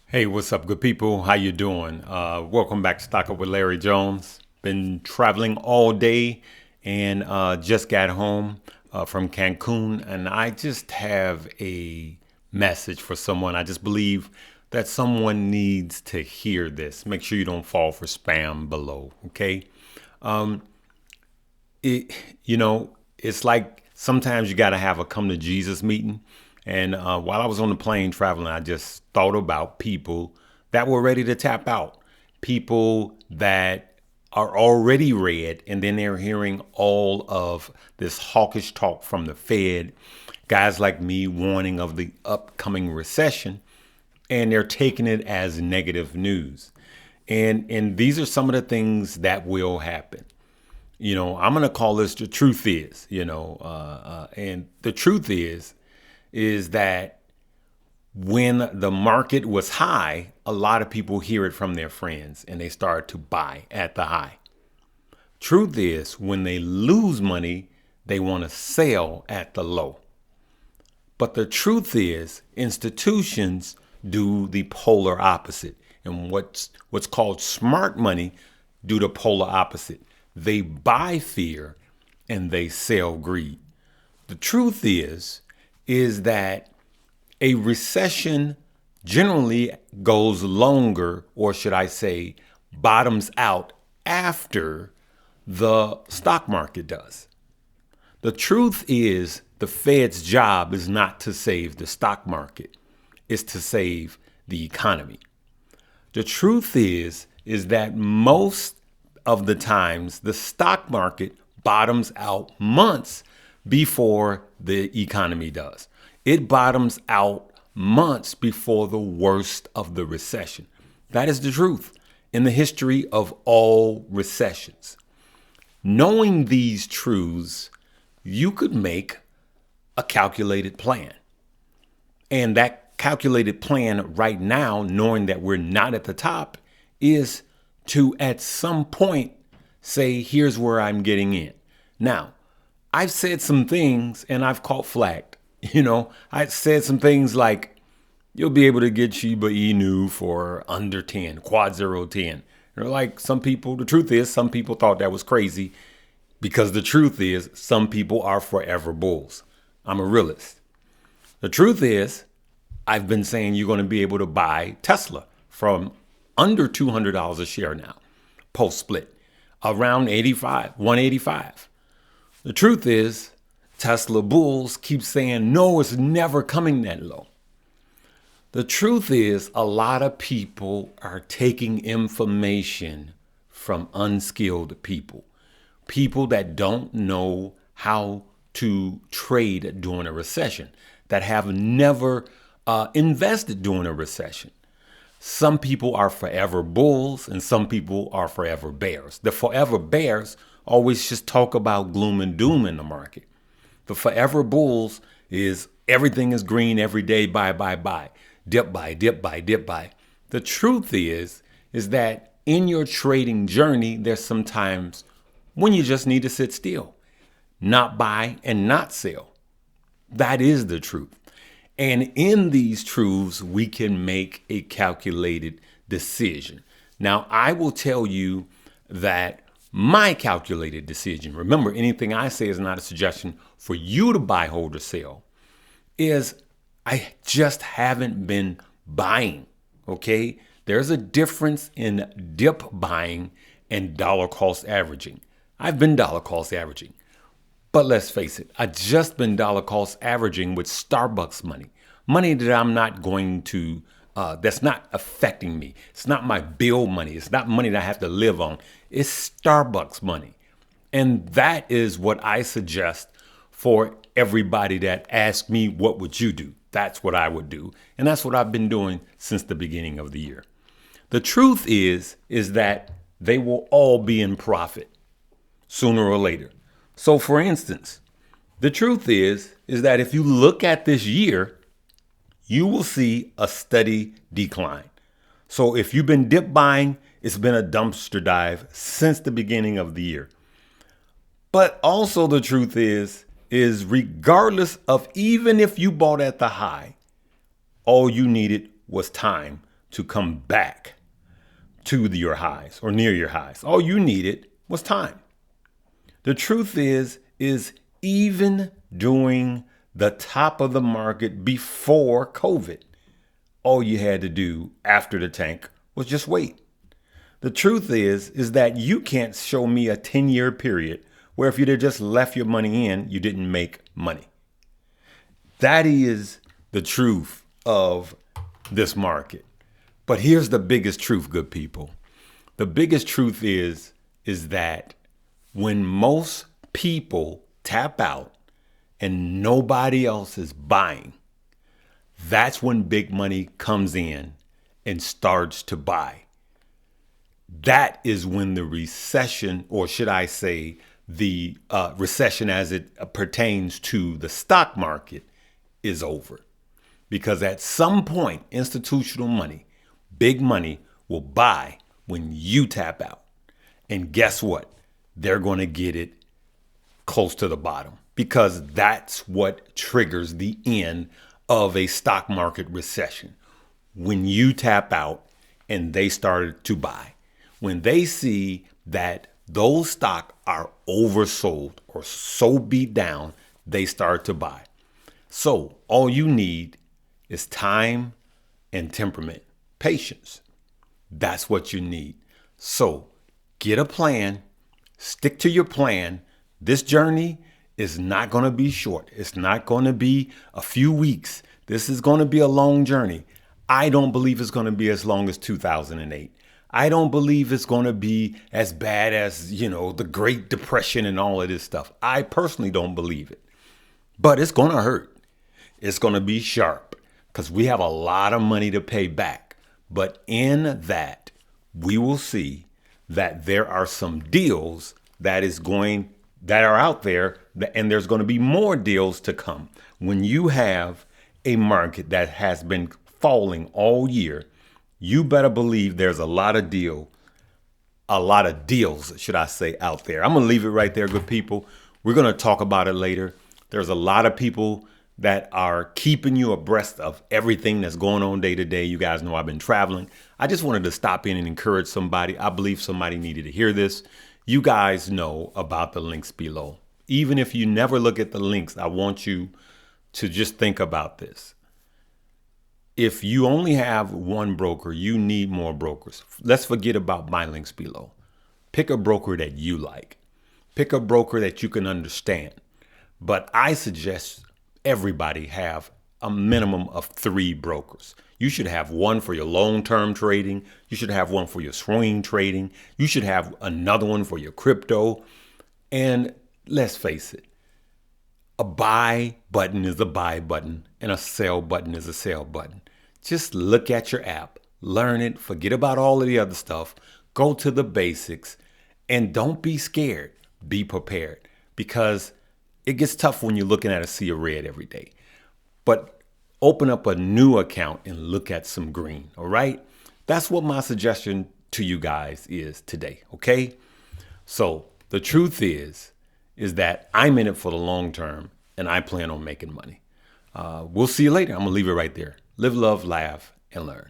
Hey, what's up, good people? How you doing? Welcome back to Stock Up with Larry Jones. Been traveling all day and just got home from Cancun, and I just have a message for someone. I just believe that someone needs to hear this. Make sure you don't fall for spam below, okay? Um, it, it's like sometimes you got to have a come to Jesus meeting. And while I was on the plane traveling, I just thought about people that were ready to tap out, people that are already red, and then they're hearing all of this hawkish talk from the Fed, guys like me warning of the upcoming recession, and they're taking it as negative news. And these are some of the things that will happen. I'm going to call this the truth is, and the truth is that when the market was high, a lot of people hear it from their friends and they start to buy at the high. Truth is, when they lose money, they want to sell at the low. But the truth is, institutions do the polar opposite. And what's called smart money do the polar opposite. They buy fear and they sell greed. The truth is that a recession generally goes longer, or should I say, bottoms out after the stock market does. The truth is, the Fed's job is not to save the stock market, it's to save the economy. The truth is that most of the times the stock market bottoms out months before the economy does. It bottoms out months before the worst of the recession. That is the truth in the history of all recessions. Knowing these truths, you could make a calculated plan. And that calculated plan right now, knowing that we're not at the top, is to at some point say, here's where I'm getting in. Now, I've said some things and I've caught flack. I said some things like, you'll be able to get Shiba Inu for under 10, quad 010. Like some people, the truth is, some people thought that was crazy because the truth is, some people are forever bulls. I'm a realist. The truth is, I've been saying you're going to be able to buy Tesla from under $200 a share now, post split, around 185. The truth is, Tesla bulls keep saying, no, it's never coming that low. The truth is, a lot of people are taking information from unskilled people, people that don't know how to trade during a recession, that have never invested during a recession. Some people are forever bulls and some people are forever bears. The forever bears always just talk about gloom and doom in the market. The forever bulls is everything is green every day, buy, dip buy, dip buy, dip buy. The truth is that in your trading journey, there's sometimes when you just need to sit still, not buy and not sell. That is the truth. And in these truths, we can make a calculated decision. Now, I will tell you that my calculated decision, remember, anything I say is not a suggestion for you to buy, hold, or sell, is I just haven't been buying, okay? There's a difference in dip buying and dollar cost averaging. I've been dollar cost averaging. But let's face it, I just been dollar cost averaging with Starbucks money that I'm not going to, that's not affecting me. It's not my bill money. It's not money that I have to live on. It's Starbucks money. And that is what I suggest for everybody that asks me, what would you do? That's what I would do. And that's what I've been doing since the beginning of the year. The truth is that they will all be in profit sooner or later. So for instance, the truth is that if you look at this year, you will see a steady decline. So if you've been dip buying, it's been a dumpster dive since the beginning of the year. But also the truth is regardless of even if you bought at the high, all you needed was time to come back to your highs or near your highs. All you needed was time. The truth is even during the top of the market before COVID, all you had to do after the tank was just wait. The truth is that you can't show me a 10-year period where if you'd have just left your money in, you didn't make money. That is the truth of this market. But here's the biggest truth, good people. The biggest truth is that when most people tap out and nobody else is buying, that's when big money comes in and starts to buy. That is when the recession, or should I say the recession as it pertains to the stock market, is over. Because at some point, institutional money, big money, will buy when you tap out. And guess what? They're going to get it close to the bottom, because that's what triggers the end of a stock market recession. When you tap out and they started to buy. When they see that those stocks are oversold or so beat down, they start to buy. So all you need is time and temperament, patience. That's what you need. So get a plan, stick to your plan. This journey is not going to be short. It's not going to be a few weeks. This is going to be a long journey. I don't believe it's going to be as long as 2008. I don't believe it's going to be as bad as, the Great Depression and all of this stuff. I personally don't believe it. But it's going to hurt. It's going to be sharp because we have a lot of money to pay back. But in that, we will see that there are some deals that are out there, and there's going to be more deals to come. When you have a market that has been falling all year, you better believe there's a lot of deals, should I say, out there. I'm going to leave it right there, good people. We're going to talk about it later. There's a lot of people that are keeping you abreast of everything that's going on day to day. You guys know I've been traveling. I just wanted to stop in and encourage somebody. I believe somebody needed to hear this. You guys know about the links below. Even if you never look at the links, I want you to just think about this. If you only have one broker, you need more brokers. Let's forget about my links below. Pick a broker that you like. Pick a broker that you can understand. But I suggest everybody have a minimum of 3 brokers. You should have one for your long-term trading. You should have one for your swing trading. You should have another one for your crypto. And let's face it, a buy button is a buy button and a sell button is a sell button. Just look at your app, learn it, forget about all of the other stuff, go to the basics, and don't be scared. Be prepared, because it gets tough when you're looking at a sea of red every day. But open up a new account and look at some green, all right? That's what my suggestion to you guys is today, okay? So the truth is that I'm in it for the long term, and I plan on making money. We'll see you later. I'm going to leave it right there. Live, love, laugh, and learn.